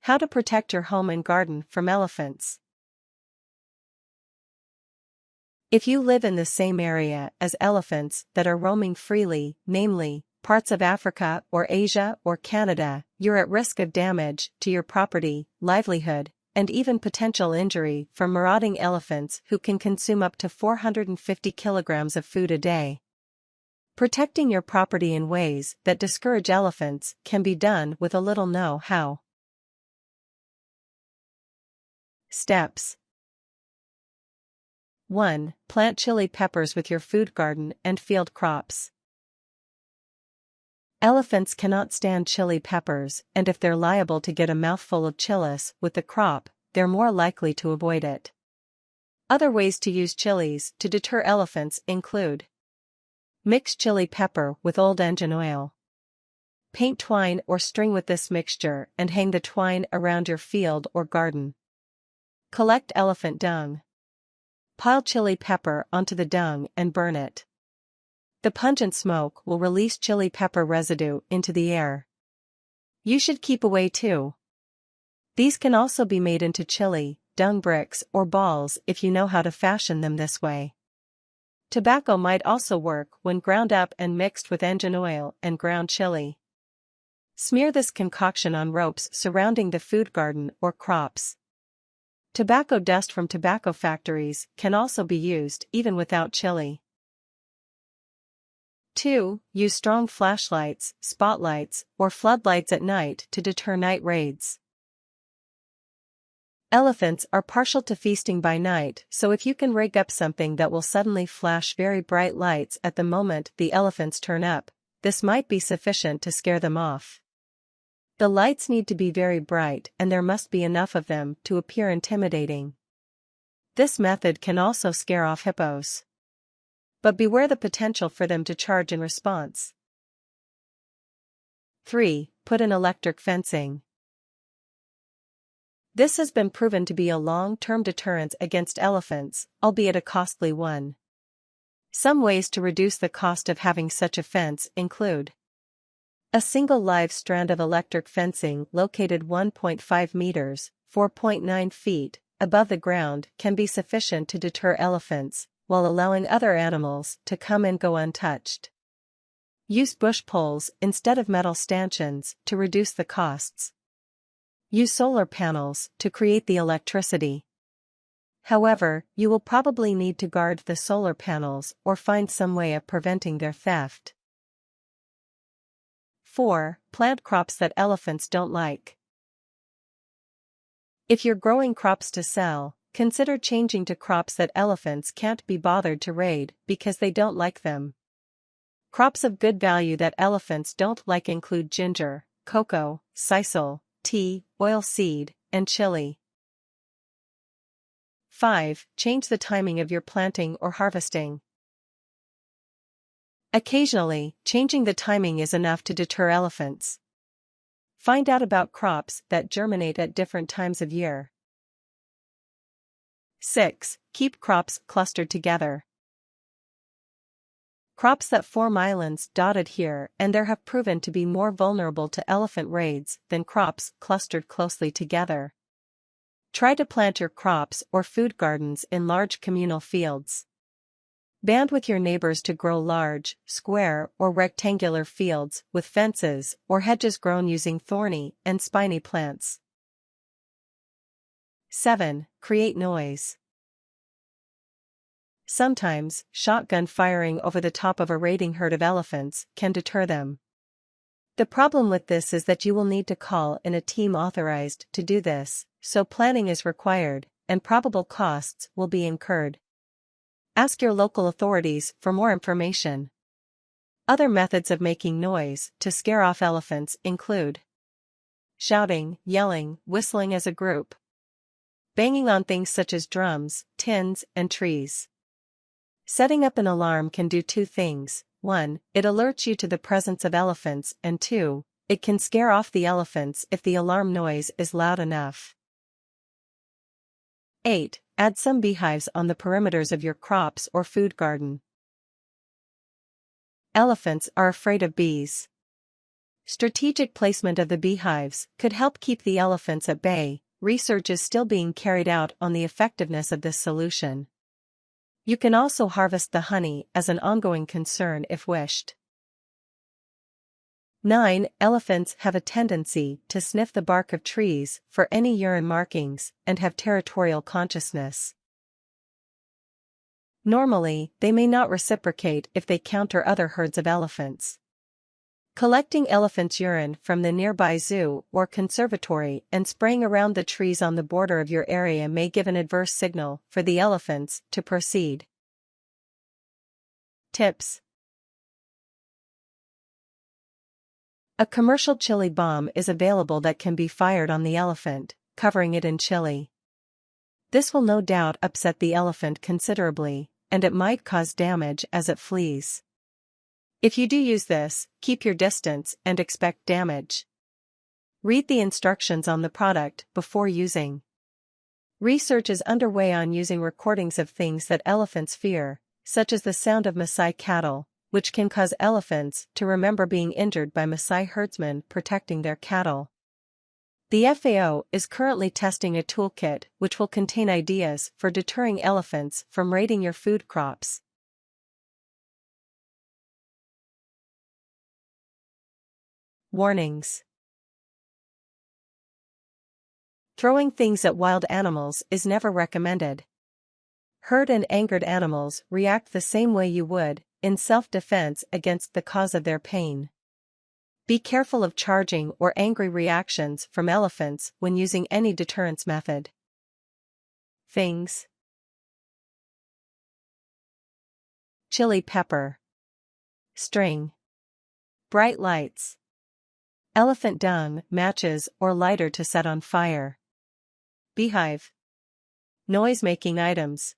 How to protect your home and garden from elephants. If you live in the same area as elephants that are roaming freely, namely, parts of Africa or Asia or Canada, you're at risk of damage to your property, livelihood, and even potential injury from marauding elephants who can consume up to 450 kilograms of food a day. Protecting your property in ways that discourage elephants can be done with a little know-how. Steps. 1. Plant chili peppers with your food garden and field crops. Elephants cannot stand chili peppers, and if they're liable to get a mouthful of chilies with the crop, they're more likely to avoid it. Other ways to use chilies to deter elephants include: mix chili pepper with old engine oil. Paint twine or string with this mixture and hang the twine around your field or garden. Collect elephant dung. Pile chili pepper onto the dung and burn it. The pungent smoke will release chili pepper residue into the air. You should keep away too. These can also be made into chili, dung bricks or balls if you know how to fashion them this way. Tobacco might also work when ground up and mixed with engine oil and ground chili. Smear this concoction on ropes surrounding the food garden or crops. Tobacco dust from tobacco factories can also be used even without chili. 2. Use strong flashlights, spotlights, or floodlights at night to deter night raids. Elephants are partial to feasting by night, so if you can rig up something that will suddenly flash very bright lights at the moment the elephants turn up, this might be sufficient to scare them off. The lights need to be very bright and there must be enough of them to appear intimidating. This method can also scare off hippos. But beware the potential for them to charge in response. 3. Put in electric fencing. This has been proven to be a long-term deterrent against elephants, albeit a costly one. Some ways to reduce the cost of having such a fence include: a single live strand of electric fencing located 1.5 meters, 4.9 feet, above the ground can be sufficient to deter elephants, while allowing other animals to come and go untouched. Use bush poles instead of metal stanchions to reduce the costs. Use solar panels to create the electricity. However, you will probably need to guard the solar panels or find some way of preventing their theft. 4. Plant crops that elephants don't like. If you're growing crops to sell, consider changing to crops that elephants can't be bothered to raid because they don't like them. Crops of good value that elephants don't like include ginger, cocoa, sisal, tea, oilseed, and chili. 5. Change the timing of your planting or harvesting. Occasionally, changing the timing is enough to deter elephants. Find out about crops that germinate at different times of year. 6. Keep crops clustered together. Crops that form islands dotted here and there have proven to be more vulnerable to elephant raids than crops clustered closely together. Try to plant your crops or food gardens in large communal fields. Band with your neighbors to grow large, square or rectangular fields with fences or hedges grown using thorny and spiny plants. 7. Create noise. Sometimes, shotgun firing over the top of a raiding herd of elephants can deter them. The problem with this is that you will need to call in a team authorized to do this, so planning is required, and probable costs will be incurred. Ask your local authorities for more information. Other methods of making noise to scare off elephants include: shouting, yelling, whistling as a group, banging on things such as drums, tins, and trees. Setting up an alarm can do two things: 1. It alerts you to the presence of elephants, and 2. It can scare off the elephants if the alarm noise is loud enough. 8. Add some beehives on the perimeters of your crops or food garden. Elephants are afraid of bees. Strategic placement of the beehives could help keep the elephants at bay. Research is still being carried out on the effectiveness of this solution. You can also harvest the honey as an ongoing concern if wished. 9. Elephants have a tendency to sniff the bark of trees for any urine markings and have territorial consciousness. Normally, they may not reciprocate if they counter other herds of elephants. Collecting elephants' urine from the nearby zoo or conservatory and spraying around the trees on the border of your area may give an adverse signal for the elephants to proceed. Tips. A commercial chili bomb is available that can be fired on the elephant, covering it in chili. This will no doubt upset the elephant considerably, and it might cause damage as it flees. If you do use this, keep your distance and expect damage. Read the instructions on the product before using. Research is underway on using recordings of things that elephants fear, such as the sound of Masai cattle, which can cause elephants to remember being injured by Masai herdsmen protecting their cattle. The FAO is currently testing a toolkit which will contain ideas for deterring elephants from raiding your food crops. Warnings. Throwing things at wild animals is never recommended. Hurt and angered animals react the same way you would, in self-defense against the cause of their pain. Be careful of charging or angry reactions from elephants when using any deterrence method. Things. Chili pepper. String. Bright lights. Elephant dung, matches or lighter to set on fire. Beehive. Noise-making items,